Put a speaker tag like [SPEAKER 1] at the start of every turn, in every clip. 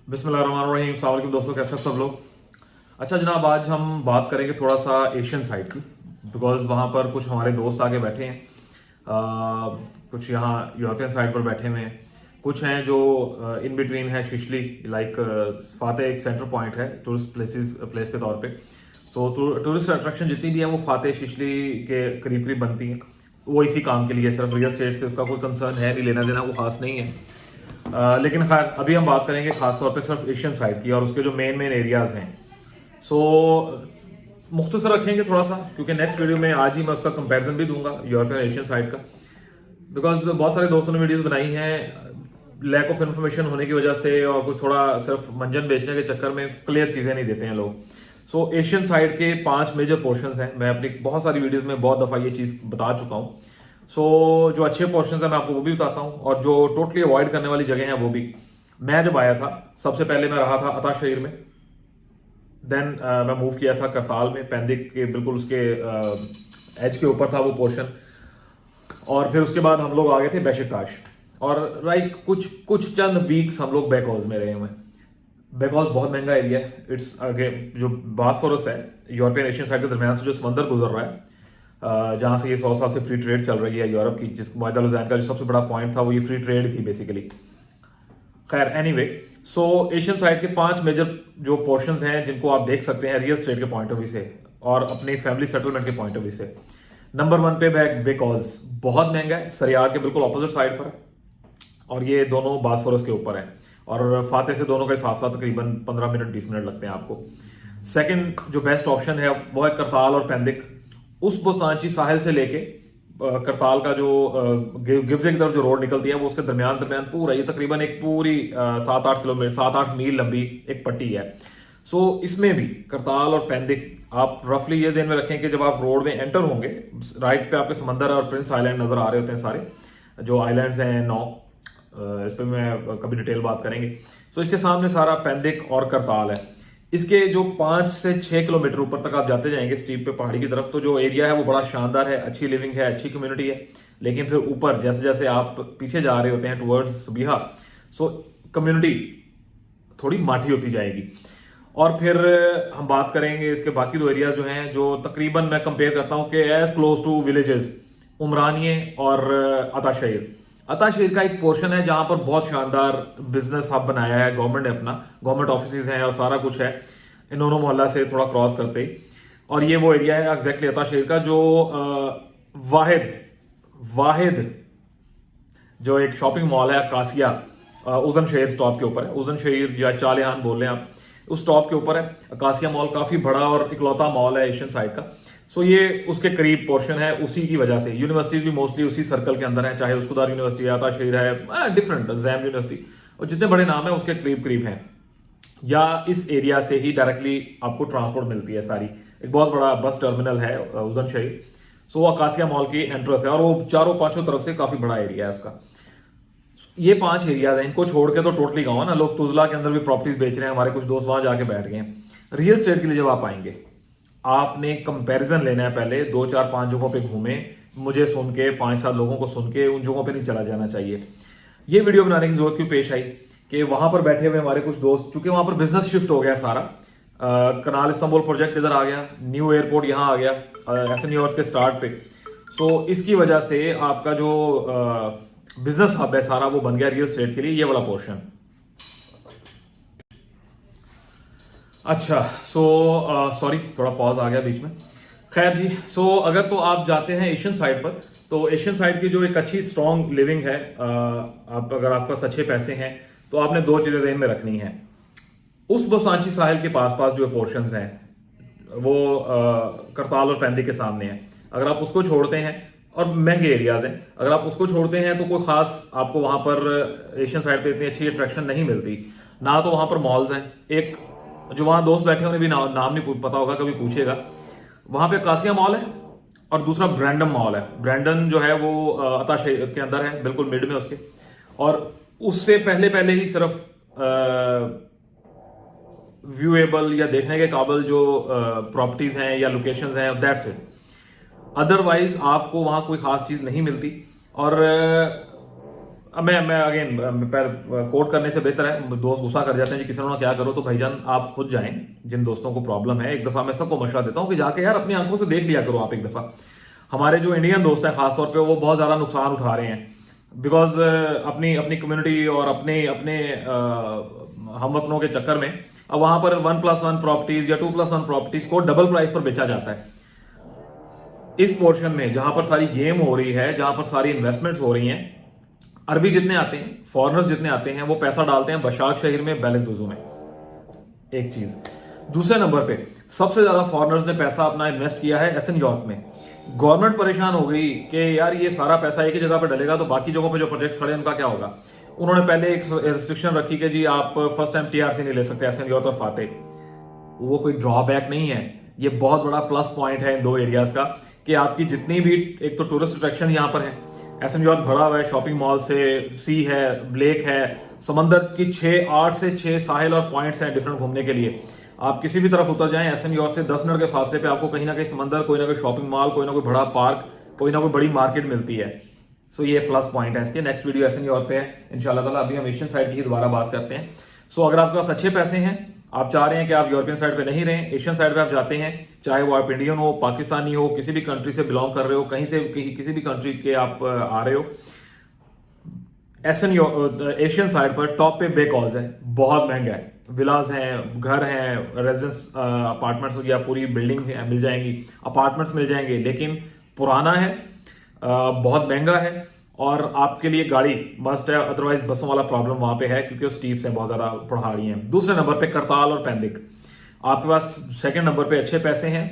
[SPEAKER 1] बिस्मिल्लाहिर्रहमानिर्रहीम। अस्सलाम वालेकुम दोस्तों, कैसे हैं सब लोग। अच्छा जनाब, आज हम बात करेंगे थोड़ा सा एशियन साइड की, बिकॉज वहाँ पर कुछ हमारे दोस्त आके बैठे हैं। कुछ यहाँ यूरोपियन साइड पर बैठे हुए हैं, कुछ हैं जो इन बिटवीन है शिशली, लाइक फाते एक सेंटर पॉइंट है टूरिस्ट प्लेस के तौर पे। सो टूरिस्ट अट्रैक्शन जितनी भी है वो फाते शिशली के करीब करीब बनती हैं। वो इसी काम के लिए, सिर्फ रियल एस्टेट से उसका कोई कंसर्न है नहीं, लेना देना वो खास नहीं है। लेकिन खैर अभी हम बात करेंगे खास तौर पे सिर्फ एशियन साइड की और उसके जो मेन मेन एरियाज हैं। सो मुख्तसर रखेंगे थोड़ा सा, क्योंकि नेक्स्ट वीडियो में आज ही मैं उसका कंपैरिजन भी दूंगा यूरोपियन एशियन साइड का। बिकॉज बहुत सारे दोस्तों ने वीडियोस बनाई हैं, लैक ऑफ इन्फॉर्मेशन होने की वजह से और कुछ थोड़ा सिर्फ मंजन बेचने के चक्कर में क्लियर चीज़ें नहीं देते हैं लोग। सो एशियन साइड के 5 मेजर पोर्शंस हैं। मैं अपनी बहुत सारी वीडियोस में बहुत दफ़ा ये चीज़ बता चुका हूँ। सो जो अच्छे पोर्शंस हैं मैं आपको वो भी बताता हूँ, और जो टोटली अवॉइड करने वाली जगह हैं वो भी। मैं जब आया था सबसे पहले मैं रहा था अता शहीर में, देन मैं मूव किया था करताल में, पेंदिक के बिल्कुल उसके एज के ऊपर था वो पोर्शन। और फिर उसके बाद हम लोग आ गए थे बेशिकताश, और राइट कुछ कुछ चंद वीक्स हम लोग बैकॉज में रहे हुए। बैकॉज बहुत महंगा एरिया है। इट्स जो बासफोरस है यूरोपियन एशियन साइड के दरमियान से जो समंदर गुजर रहा है, जहाँ से ये 100 साल से फ्री ट्रेड चल रही है यूरोप की, जिस मुआहदा लुज़ैन का जो सबसे बड़ा पॉइंट था वो ये फ्री ट्रेड थी बेसिकली। खैर एनीवे, सो एशियन साइड के 5 मेजर जो पोर्शंस हैं जिनको आप देख सकते हैं रियल स्टेट के पॉइंट ऑफ व्यू से और अपनी फैमिली सेटलमेंट के पॉइंट ऑफ व्यू से। नंबर 1 पे बेकॉज बहुत महंगा है, सरियार के बिल्कुल ऑपोजिट साइड पर है, और ये दोनों बासफोरस के ऊपर है, और फाते से दोनों का फासला तकरीबन 15 मिनट 20 मिनट लगते हैं आपको। सेकंड जो बेस्ट ऑप्शन है वो है करताल और पेंदिक। उस बोस्तांची साहिल से लेके करताल का जो गिब्जे की तरफ जो रोड निकलती है वो उसके दरमियान दरमियान पूरा ये तकरीबन एक पूरी 7-8 किलोमीटर 7-8 मील लंबी एक पट्टी है। सो इसमें भी करताल और पेंदिक आप रफली ये ध्यान में रखें कि जब आप रोड में एंटर होंगे, राइट पे आपके समंदर और प्रिंस आइलैंड नजर आ रहे होते हैं, सारे जो आइलैंड्स हैं 9। इस पर मैं कभी डिटेल बात करेंगे। सो इसके सामने सारा पेंदिक और करताल है। इसके जो 5 से 6 किलोमीटर ऊपर तक आप जाते जाएंगे स्टीप पे पहाड़ी की तरफ, तो जो एरिया है वो बड़ा शानदार है, अच्छी लिविंग है, अच्छी कम्युनिटी है। लेकिन फिर ऊपर जैसे जैसे आप पीछे जा रहे होते हैं टुवर्ड्स सुबिहा, सो कम्युनिटी थोड़ी माठी होती जाएगी। और फिर हम बात करेंगे इसके बाकी 2 एरियाज जो हैं, जो तकरीबन मैं कंपेयर करता हूँ कि एज क्लोज टू विलेजेस, उमरानिये और अता शहीर। अता शहीर का एक पोर्शन है जहां पर बहुत शानदार बिजनेस हब बनाया है गवर्नमेंट ने अपना, गवर्नमेंट ऑफिस हैं और सारा कुछ है इनोनो मोहल्ला से थोड़ा क्रॉस करते ही। और ये वो एरिया है एग्जैक्टली अता शहीर का जो वाहिद वाहिद जो एक शॉपिंग मॉल है कासिया, उजन शहीर स्टॉप के ऊपर है। उजन शहीर या चालियान बोल रहे हैं आप, उस स्टॉप के ऊपर है कासिया मॉल। काफी बड़ा और इकलौता मॉल है एशियन साइड का। सो ये उसके करीब पोर्शन है। उसी की वजह से यूनिवर्सिटीज भी मोस्टली उसी सर्कल के अंदर है, चाहे उसकुदार यूनिवर्सिटी है, अता शहीर है, डिफरेंट जैम यूनिवर्सिटी, और जितने बड़े नाम है उसके करीब करीब हैं, या इस एरिया से ही डायरेक्टली आपको ट्रांसपोर्ट मिलती है सारी। एक बहुत बड़ा बस टर्मिनल है उजन शहीर। सो आकाशिया मॉल की एंट्रेंस है, और वो चारों पांचों तरफ से काफी बड़ा एरिया है उसका। ये 5 एरियाज हैं, इनको छोड़ के तो टोटली गाँव है ना। लोग तुजला के अंदर भी प्रॉपर्टीज बेच रहे हैं, हमारे कुछ दोस्त वहां जाके बैठ गए हैं। रियल स्टेट के लिए जब आप आएंगे, आपने कंपैरिजन लेना है। पहले 2-4-5 जगहों पे घूमे, मुझे सुन के 5-7 लोगों को सुन के उन जगहों पे नहीं चला जाना चाहिए। ये वीडियो बनाने की जरूरत क्यों पेश आई कि वहां पर बैठे हुए हमारे कुछ दोस्त, चूंकि वहां पर बिजनेस शिफ्ट हो गया सारा, कनाल इस्तांबुल प्रोजेक्ट इधर आ गया, न्यू एयरपोर्ट यहाँ आ गया ऐसे न्यूयॉर्क के स्टार्ट पे। सो इसकी वजह से आपका जो बिजनेस हब है सारा वो बन गया रियल स्टेट के लिए, ये वाला पोर्शन। अच्छा, सो सॉरी थोड़ा पॉज आ गया बीच में। खैर जी, सो अगर तो आप जाते हैं एशियन साइड पर, तो एशियन साइड की जो एक अच्छी स्ट्रॉन्ग लिविंग है, आप अगर आपके पास अच्छे पैसे हैं तो आपने 2 चीजें ध्यान में रखनी है। उस बोसांची साहिल के पास पास जो पोर्शंस हैं वो करताल और पेंदी के सामने है। अगर आप उसको छोड़ते हैं, और महंगे एरियाज हैं, अगर आप उसको छोड़ते हैं तो कोई खास आपको वहां पर एशियन साइड पे इतनी अच्छी अट्रैक्शन नहीं मिलती। ना तो वहां पर मॉल्स हैं, एक जो वहां दोस्त बैठे उन्हें भी नाम नहीं पता होगा, कभी पूछेगा। वहां पे कासिया मॉल है, और दूसरा ब्रैंडम मॉल है। ब्रैंडन जो है वो अता शहीर के अंदर है, बिल्कुल मिड में उसके। और उससे पहले पहले ही सिर्फ व्यूएबल या देखने के काबिल जो प्रॉपर्टीज हैं या लोकेशंस हैं, दैट्स इट। अदरवाइज आपको वहां कोई खास चीज नहीं मिलती। और मैं अगेन कोट करने से बेहतर है, दोस्त गुस्सा कर जाते हैं जी किसी ने क्या करो, तो भाईजान आप खुद जाएं, जिन दोस्तों को प्रॉब्लम है। एक दफा मैं सबको मशवरा देता हूं कि जाके यार अपनी आंखों से देख लिया करो आप एक दफा। हमारे जो इंडियन दोस्त हैं खासतौर पे वो बहुत ज्यादा नुकसान उठा रहे हैं, बिकॉज अपनी अपनी कम्युनिटी और अपने अपने हमवतनों के चक्कर में अब वहां पर 1+1 प्रॉपर्टीज या 2+1 प्रॉपर्टीज को डबल प्राइस पर बेचा जाता है। इस पोर्शन में जहां पर सारी गेम हो रही है, जहां पर सारी इन्वेस्टमेंट्स हो रही हैं, अरबी जितने आते हैं, फॉरेनर्स जितने आते हैं, वो पैसा डालते हैं बशाक शहर में, बेलगदुजू में। एक चीज। दूसरे नंबर पे सबसे ज्यादा फॉरेनर्स ने पैसा अपना इन्वेस्ट किया है एसन यॉर्क में। गवर्नमेंट परेशान हो गई कि यार ये सारा पैसा एक ही जगह पर डलेगा तो बाकी जगहों पे जो प्रोजेक्ट्स खड़े हैं उनका क्या होगा। उन्होंने पहले एक रिस्ट्रिक्शन रखी कि जी आप फर्स्ट टाइम टीआरसी नहीं ले सकते एसन यॉर्क और फाते। वो कोई ड्रॉबैक नहीं है, ये बहुत बड़ा प्लस पॉइंट है इन दो एरियाज का कि आपकी जितनी भी, एक तो टूरिस्ट अट्रैक्शन यहाँ पर है, एसन यॉर्क भरा हुआ है शॉपिंग मॉल से, सी है, लेक है, समंदर की 8 से 6 साहिल और पॉइंट्स हैं डिफरेंट घूमने के लिए। आप किसी भी तरफ उतर जाएं एसन यॉर्क से 10 मिनट के फासले पे आपको कहीं ना कहीं समंदर, कोई ना कोई शॉपिंग मॉल, कोई ना कोई बड़ा पार्क, कोई ना कोई बड़ी मार्केट मिलती है। सो ये प्लस पॉइंट है इसके। नेक्स्ट वीडियो एसन यॉर्क पे है इंशाल्लाह ताला। अभी हम एशियन साइड की ही दोबारा बात करते हैं। सो अगर आपके पास अच्छे पैसे हैं, आप चाह रहे हैं कि आप यूरोपियन साइड पे नहीं रहें, एशियन साइड पे आप जाते हैं, चाहे वो आप इंडियन हो, पाकिस्तानी हो, किसी भी कंट्री से बिलोंग कर रहे हो, कहीं से किसी भी कंट्री के आप आ रहे हो, एशियन साइड पर टॉप पे बे कॉल्स है, बहुत महंगा है। विलाज हैं, घर हैं, रेजिडेंस अपार्टमेंट्स या पूरी बिल्डिंग मिल जाएंगी, अपार्टमेंट्स मिल जाएंगे, लेकिन पुराना है, बहुत महंगा है और आपके लिए गाड़ी मस्ट है, अदरवाइज बसों वाला प्रॉब्लम वहां पे है क्योंकि स्टीप्स हैं, बहुत ज्यादा पहाड़ी हैं। दूसरे नंबर पे करताल और पैंदिक। आपके पास सेकंड नंबर पे अच्छे पैसे हैं,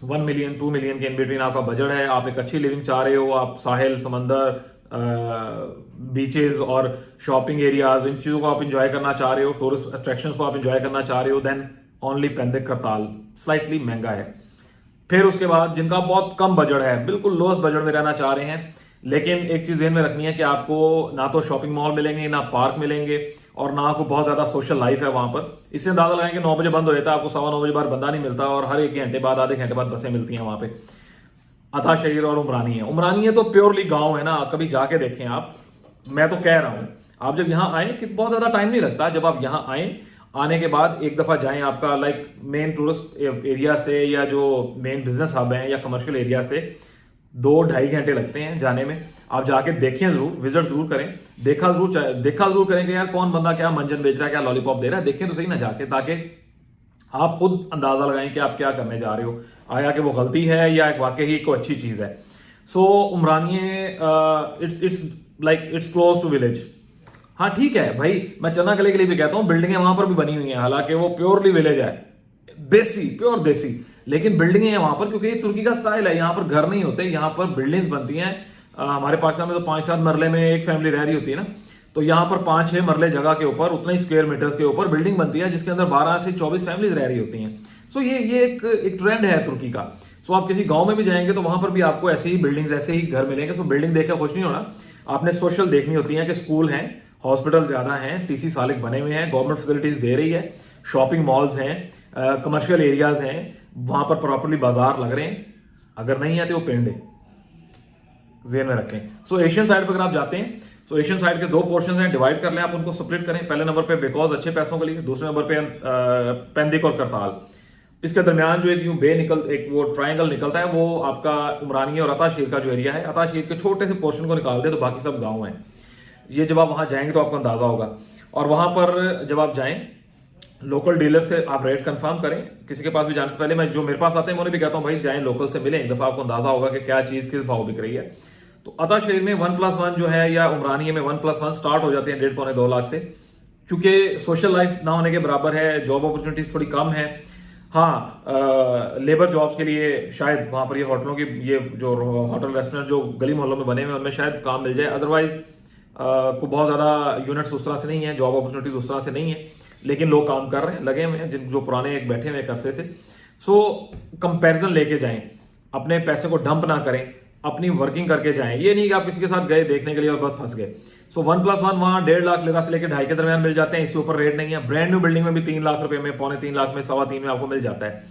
[SPEAKER 1] 1 मिलियन 2 मिलियन के इन बिटवीन आपका बजट है, आप एक अच्छी लिविंग चाह रहे हो, आप साहिल, समंदर, बीचेस और शॉपिंग एरियाज, इन चीजों को आप इंजॉय करना चाह रहे हो, टूरिस्ट अट्रैक्शंस को आप इंजॉय करना चाह रहे हो, देन ओनली पैंदिक करताल स्लाइटली महंगा है। फिर उसके बाद जिनका बहुत कम बजट है, बिल्कुल लोएस्ट बजट में रहना चाह रहे हैं, लेकिन एक चीज ध्यान में रखनी है कि आपको ना तो शॉपिंग मॉल मिलेंगे, ना पार्क मिलेंगे और ना आपको बहुत ज्यादा सोशल लाइफ है वहां पर। इससे अंदाजा लगाएं कि 9 बजे बंद हो जाता है, आपको 9:15 बजे बाद बंदा नहीं मिलता और हर 1 घंटे बाद, आधे घंटे बाद बसें मिलती हैं वहां पे। अथा शहीर और उमरानी है। उमरानी है तो प्योरली गांव है ना, कभी जाके देखें आप। मैं तो कह रहा हूं आप जब यहां आए, कि बहुत ज्यादा टाइम नहीं लगता, जब आप यहां आए, आने के बाद एक दफा जाएं, आपका लाइक मेन टूरिस्ट एरिया से या जो मेन बिजनेस हब है या कमर्शियल एरिया से 2-2.5 घंटे लगते हैं जाने में। आप जाके देखें जरूर, विजिट जरूर करें, देखा जरूर करें कि यार कौन बंदा क्या मंजन बेच रहा है, क्या लॉलीपॉप दे रहा है, देखें तो सही ना जाके, ताकि आप खुद अंदाजा लगाएं कि आप क्या करने जा रहे हो, आया कि वो गलती है या एक वाकई ही कोई अच्छी चीज है। So Umraniye it's like it's close to village. हाँ ठीक है भाई, मैं चना कले के लिए भी कहता हूँ, बिल्डिंगें वहां पर भी बनी हुई हैं, हालांकि वो प्योरली विलेज है, देसी, प्योर देसी, लेकिन बिल्डिंगें हैं वहां पर, क्योंकि ये तुर्की का स्टाइल है। यहाँ पर घर नहीं होते, यहाँ पर बिल्डिंग्स बनती हैं। हमारे पाकिस्तान में तो 5-7 मरले में एक फैमिली रह रही होती है ना, तो यहाँ पर 5-6 मरले जगह के ऊपर, उतना ही स्क्वायर मीटर्स के ऊपर बिल्डिंग बनती है, जिसके अंदर 12 से 24 फैमिलीज रह रही होती हैं। सो ये एक ट्रेंड है तुर्की का। सो आप किसी गांव में भी जाएंगे तो वहां पर भी आपको ऐसे ही बिल्डिंग्स, ऐसे ही घर मिलेंगे। सो बिल्डिंग देखकर खुश नहीं होना, आपने सोशल देखनी होती है कि स्कूल हैं, हॉस्पिटल ज्यादा हैं, टीसी सालिक बने हुए हैं, गवर्नमेंट फैसिलिटीज दे रही है, शॉपिंग मॉल्स हैं, कमर्शियल एरियाज हैं, वहां पर प्रॉपर्ली बाजार लग रहे हैं। अगर नहीं है तो वो पिंड है, जेन में रखें। सो एशियन साइड पर अगर आप जाते हैं, सो एशियन साइड के 2 पोर्शन हैं, डिवाइड कर लें आप, उनको सेपरेट करें। पहले नंबर पे बिकॉज अच्छे पैसों के लिए, दूसरे नंबर पे पैंदिक और करताल। इसके दरमियान जो एक वो ट्रायंगल निकलता है, वो आपका उमरानी और अता शेर का जो एरिया है। अता शेर के छोटे से पोर्शन को निकाल दे तो बाकी सब गाँव हैं। ये जब आप वहां जाएंगे तो आपको अंदाजा होगा। और वहां पर जब आप जाएं, लोकल डीलर से आप रेट कंफर्म करें। किसी के पास भी जाने से पहले, मैं जो मेरे पास आते हैं मैं उन्हें भी कहता हूं भाई जाएं, लोकल से मिलें, एक दफा आपको अंदाजा होगा कि क्या चीज किस भाव बिक रही है। तो अता शहर में 1+1 जो है, या उमरानिया में 1+1 स्टार्ट हो जाते हैं 1.5-2 लाख से, क्योंकि सोशल लाइफ ना होने के बराबर है, जॉब अपॉर्चुनिटीज थोड़ी कम है। हाँ, लेबर जॉब्स के लिए शायद वहां पर ये होटलों की, ये जो होटल रेस्टोरेंट जो गली मोहल्लों में बने हुए हैं उनमें शायद काम मिल जाए। अदरवाइज को बहुत ज्यादा यूनिट्स उस तरह से नहीं है, जॉब अपॉर्चुनिटीज उस तरह से नहीं है, लेकिन लोग काम कर रहे हैं, लगे हुए हैं, जिन जो पुराने एक बैठे हुए अरसे से। सो कंपैरिजन लेके जाएं, अपने पैसे को डंप ना करें, अपनी वर्किंग करके जाएं। ये नहीं कि आप किसी के साथ गए देखने के लिए और बहुत फंस गए। सो 1+1 वहां 1.5 लाख लगा से लेकर 2.5 के दरमियान मिल जाते हैं, इससे ऊपर रेट नहीं है। ब्रांड न्यू बिल्डिंग में भी 3 लाख रुपए में, 2.25 लाख में, 3.25 में आपको मिल जाता है।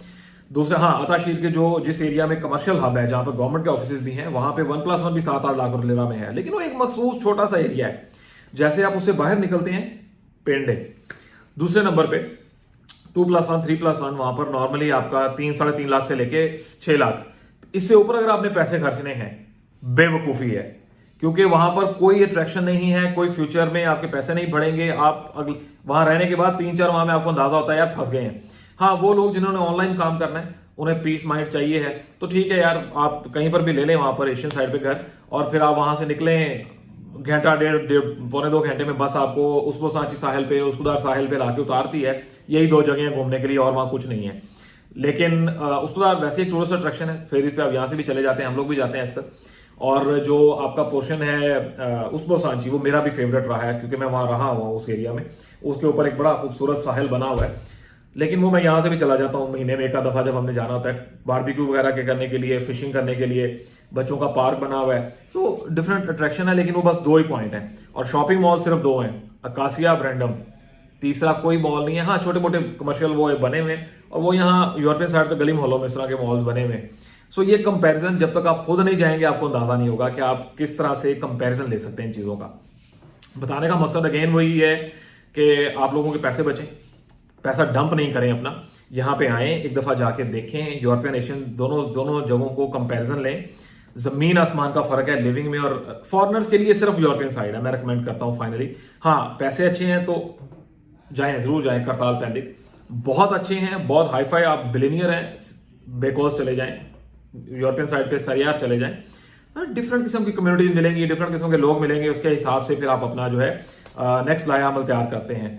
[SPEAKER 1] दूसरा हाँ, अताशीर के जो जिस एरिया में कमर्शियल हब है, जहां पर गवर्नमेंट के ऑफिस भी हैं, वहां पे 1+1 भी 7-8 लाख रुपए में है, लेकिन वो एक मखसूस छोटा सा एरिया है। जैसे आप उससे बाहर निकलते हैं, पेंडे दूसरे नंबर पे 2+1 3+1, वहां पर नॉर्मली आपका 3-3.5 लाख से लेके 6 लाख, इससे ऊपर अगर आपने पैसे खर्चने हैं, बेवकूफी है। क्योंकि वहां पर कोई अट्रैक्शन नहीं है, कोई फ्यूचर में आपके पैसे नहीं बढ़ेंगे। आप वहां रहने के बाद 3-4 माह में आपको अंदाजा होता है यार फंस गए हैं। हाँ, वो लोग जिन्होंने ऑनलाइन काम करना है, उन्हें पीस माइंड चाहिए है, तो ठीक है यार, आप कहीं पर भी ले लें वहां पर एशियन साइड पे घर, और फिर आप वहां से निकलें, घंटा डेढ़ पौने 2 घंटे में बस आपको उसको सांची साहिल पे, उसकुदार साहिल पे लाके उतारती है। यही 2 जगह घूमने के लिए, और वहां कुछ नहीं है। लेकिन उसकुदार वैसे एक टूरिस्ट अट्रैक्शन है, फेरीज पे आप यहाँ से भी चले जाते हैं, हम लोग भी जाते हैं अक्सर। और जो आपका पोर्शन है उसको सांची, वो मेरा भी फेवरेट रहा है, क्योंकि मैं वहां रहा हुआ उस एरिया में। उसके ऊपर एक बड़ा खूबसूरत साहिल बना हुआ है, लेकिन वो मैं यहाँ से भी चला जाता हूँ महीने में एक आध दफा, जब हमने जाना होता है बारबेक्यू वगैरह के करने के लिए, फिशिंग करने के लिए। बच्चों का पार्क बना हुआ है, तो डिफरेंट अट्रैक्शन है, लेकिन वो बस 2 ही पॉइंट है। और शॉपिंग मॉल सिर्फ 2 हैं, अकासिया, ब्रैंडम, तीसरा कोई मॉल नहीं है। हाँ, छोटे मोटे कमर्शियल वो बने हुए हैं, और वो यहाँ यूरोपियन साइड पे गली मोहल्लों में इस तरह के मॉल्स बने हुए हैं। सो ये कंपैरिजन जब तक आप खुद नहीं जाएंगे, आपको अंदाजा नहीं होगा कि आप किस तरह से कंपैरिजन ले सकते हैं इन चीजों का। बताने का मकसद अगेन वही है कि आप लोगों के पैसे बचें, पैसा डंप नहीं करें अपना। यहाँ पे आए, एक दफा जाके देखें, यूरोपियन एशियन दोनों जगहों को कंपैरिजन लें। जमीन आसमान का फर्क है लिविंग में, और फॉरेनर्स के लिए सिर्फ यूरोपियन साइड है, मैं रिकमेंड करता हूँ फाइनली। हाँ, पैसे अच्छे हैं तो जाएं, जरूर जाएं करताल पैंडिक, बहुत अच्छे हैं, बहुत हाई फाई, आप बिलियनियर हैं, बेकोस चले जाएं, यूरोपियन साइड पे सरियार चले जाएं। डिफरेंट किस्म की कम्युनिटीज मिलेंगी, डिफरेंट किस्म के लोग मिलेंगे, उसके हिसाब से फिर आप अपना जो है नेक्स्ट लाया अमल तैयार करते हैं।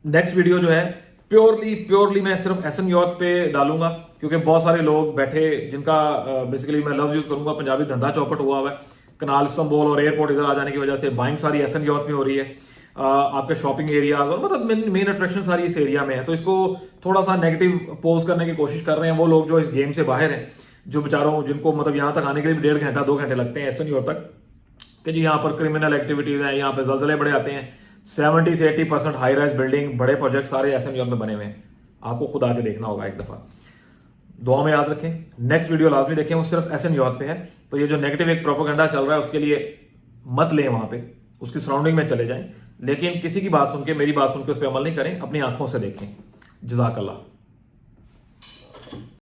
[SPEAKER 1] नेक्स्ट वीडियो जो है प्योरली मैं सिर्फ एसएम यूरोप पे डालूंगा, क्योंकि बहुत सारे लोग बैठे जिनका बेसिकली मैं लफ्ज यूज करूंगा, पंजाबी धंधा चौपट हुआ हुआ है। कनाल, इस्तांबुल और एयरपोर्ट इधर आ जाने की वजह से बाइंग सारी एसएम यूरोप में हो रही है। आपके शॉपिंग एरिया और मतलब मेन अट्रैक्शन सारी इस एरिया में है, तो इसको थोड़ा सा नेगेटिव पोज करने की कोशिश कर रहे हैं वो लोग जो इस गेम से बाहर हैं, जो बेचारों जिनको मतलब यहाँ तक आने के लिए 1.5 घंटा 2 घंटे लगते हैं एसएम यूरोप तक, कि जी यहाँ पर क्रिमिनल एक्टिविटीज हैं, यहाँ पे जलजले बड़े आते हैं। 70 से 80% हाई राइज बिल्डिंग, बड़े प्रोजेक्ट सारे एसएम यूरोप में बने हुए हैं। आपको खुद आके देखना होगा एक दफा। दुआ में याद रखें, नेक्स्ट वीडियो लाजमी देखें, वो सिर्फ एसएम यूरोप पे है। तो ये जो नेगेटिव एक प्रोपेगेंडा चल रहा है उसके लिए मत लें, वहां पे उसकी सराउंडिंग में चले जाएं, लेकिन किसी की बात सुन के, मेरी बात सुन के उस पर अमल नहीं करें, अपनी आंखों से देखें। जज़ाकल्लाह।